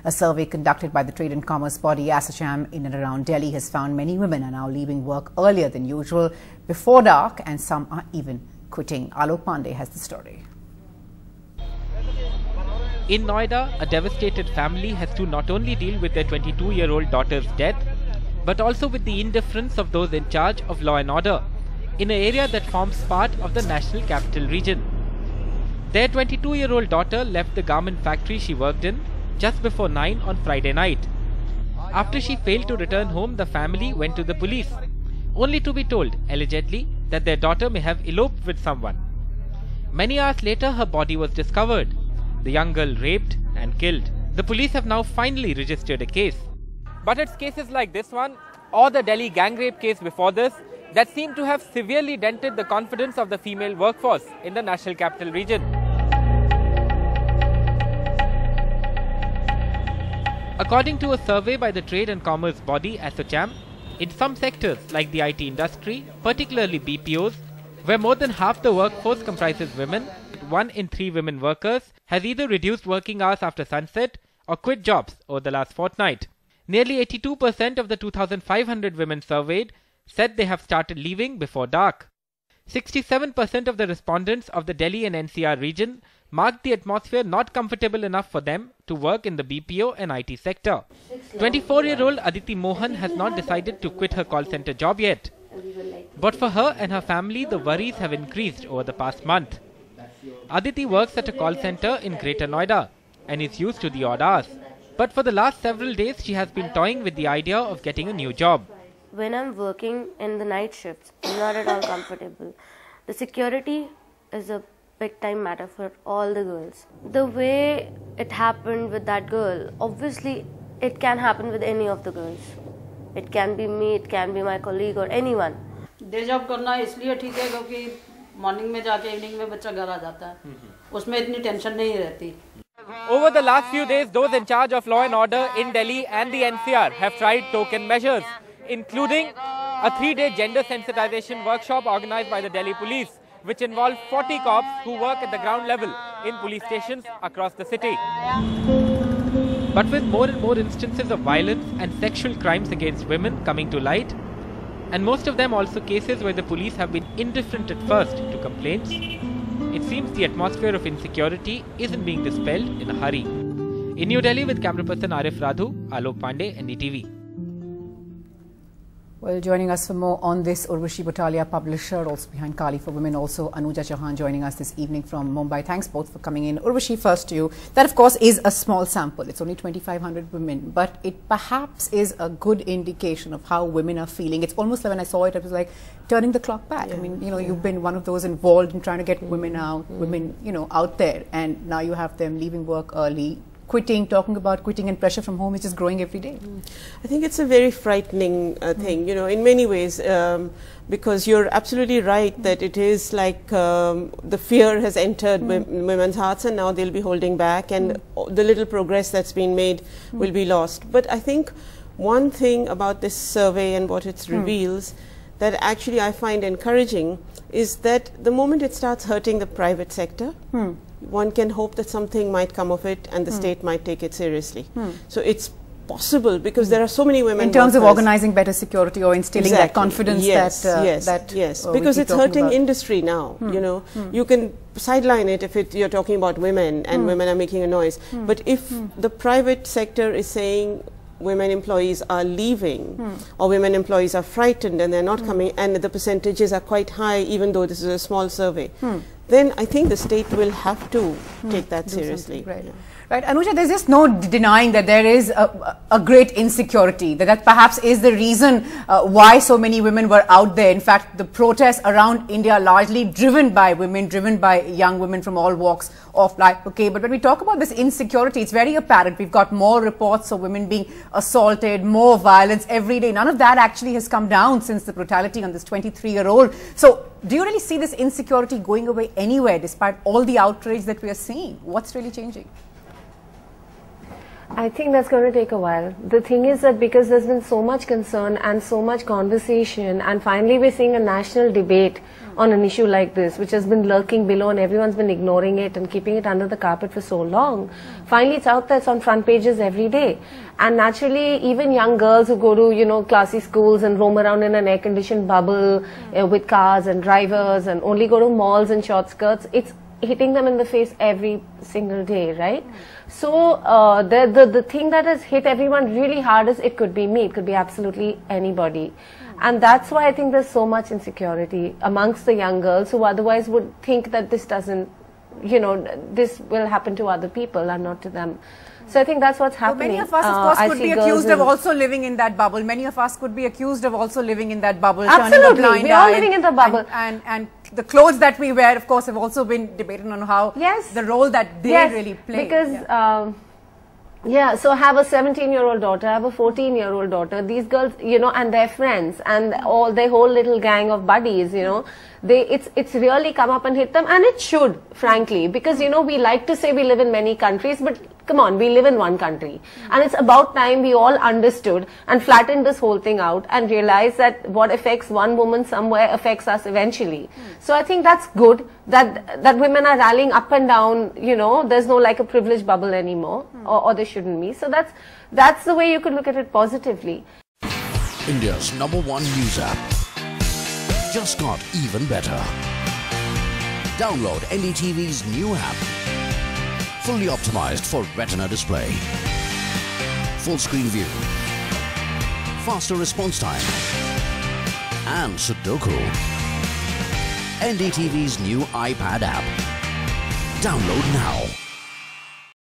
A survey conducted by the trade and commerce body Assocham in and around Delhi has found many women are now leaving work earlier than usual before dark, and some are even quitting. Alok Pandey has the story. In Noida, a devastated family has to not only deal with their 22-year-old daughter's death, but also with the indifference of those in charge of law and order in an area that forms part of the National Capital Region. Their 22-year-old daughter left the garment factory she worked in just before 9 on Friday night. After she failed to return home, the family went to the police, only to be told, allegedly, that their daughter may have eloped with someone. Many hours later, her body was discovered. The young girl raped and killed. The police have now finally registered a case. But it's cases like this one, or the Delhi gang rape case before this, that seem to have severely dented the confidence of the female workforce in the National Capital Region. According to a survey by the trade and commerce body Assocham, in some sectors like the IT industry, particularly BPOs, where more than half the workforce comprises women, 1 in 3 women workers has either reduced working hours after sunset or quit jobs over the last fortnight. Nearly 82% of the 2,500 women surveyed said they have started leaving before dark. 67% of the respondents of the Delhi and NCR region marked the atmosphere not comfortable enough for them to work in the BPO and IT sector. 24-year-old Aditi Mohan has not decided to quit her call center job yet. But for her and her family, the worries have increased over the past month. Aditi works at a call center in Greater Noida and is used to the odd hours. But for the last several days, she has been toying with the idea of getting a new job. When I'm working in the night shifts, I'm not at all comfortable. The security is a big time matter for all the girls. The way it happened with that girl, obviously it can happen with any of the girls. It can be me, it can be my colleague or anyone. Day job करना इसलिए ठीक है क्योंकि morning में जाके evening में बच्चा घर आ जाता है, उसमें इतनी टेंशन नहीं रहती. Over the last few days, those in charge of law and order in Delhi and the NCR have tried token measures, including a 3-day gender sensitization workshop organized by the Delhi police, which involved 40 cops who work at the ground level in police stations across the city. But with more and more instances of violence and sexual crimes against women coming to light, and most of them also cases where the police have been indifferent at first to complaints, it seems the atmosphere of insecurity isn't being dispelled in a hurry. In New Delhi with camera person Arif Radhu, Alok Pandey, NDTV. Well, joining us for more on this, Urvashi Butalia, publisher, also behind Kali for Women, also Anuja Chauhan joining us this evening from Mumbai. Thanks both for coming in. Urvashi, first to you. That, of course, is a small sample. It's only 2,500 women, but it perhaps is a good indication of how women are feeling. It's almost like when I saw it, it was like turning the clock back. Yeah. I mean, you know, you've been one of those involved in trying to get women out, out there, and now you have them leaving work early, quitting, talking about quitting, and pressure from home is just growing every day. I think it's a very frightening thing, you know, in many ways, because you're absolutely right that it is like the fear has entered women's hearts, and now they'll be holding back, and the little progress that's been made will be lost. But I think one thing about this survey and what it reveals that actually I find encouraging is that the moment it starts hurting the private sector, one can hope that something might come of it and the state might take it seriously. So it's possible because there are so many women in terms of organizing better security or instilling that confidence. Yes, because it's hurting industry now. You know, you can sideline it if you're talking about women and women are making a noise. But if the private sector is saying women employees are leaving or women employees are frightened and they're not coming, and the percentages are quite high even though this is a small survey, then I think the state will have to take that seriously. Right. Right, Anuja, there's just no denying that there is a great insecurity, that perhaps is the reason why so many women were out there. In fact, the protests around India are largely driven by women, driven by young women from all walks of life. Okay, but when we talk about this insecurity, it's very apparent. We've got more reports of women being assaulted, more violence every day. None of that actually has come down since the brutality on this 23-year-old. So, do you really see this insecurity going away anywhere despite all the outrage that we are seeing? What's really changing? I think that's going to take a while. The thing is that because there's been so much concern and so much conversation, and finally we're seeing a national debate on an issue like this, which has been lurking below and everyone's been ignoring it and keeping it under the carpet for so long. Finally it's out there, it's on front pages every day. And naturally, even young girls who go to, you know, classy schools and roam around in an air-conditioned bubble with cars and drivers and only go to malls and short skirts, it's hitting them in the face every single day, right? So the thing that has hit everyone really hard is it could be me, it could be absolutely anybody. And that's why I think there's so much insecurity amongst the young girls who otherwise would think that this doesn't, you know, this will happen to other people and not to them. So I think that's what's happening. Many of us, of course, could be accused of also living in that bubble. Many of us could be accused of also living in that bubble. Absolutely, we're all living in the bubble. And the clothes that we wear, of course, have also been debated on how the role that they really play. Because yeah, so I have a 17-year-old daughter, I have a 14-year-old daughter. These girls, you know, and their friends and all their whole little gang of buddies, you know, it's really come up and hit them, and it should, frankly, because, you know, we like to say we live in many countries, but come on, we live in one country, and it's about time we all understood and flattened this whole thing out and realized that what affects one woman somewhere affects us eventually. So I think that's good that women are rallying up and down, you know, there's no like a privileged bubble anymore, or there shouldn't be. So that's the way you could look at it positively. India's #1 news app just got even better. Download NDTV's new app. Fully optimized for retina display, full screen view, faster response time, and Sudoku. NDTV's new iPad app. Download now.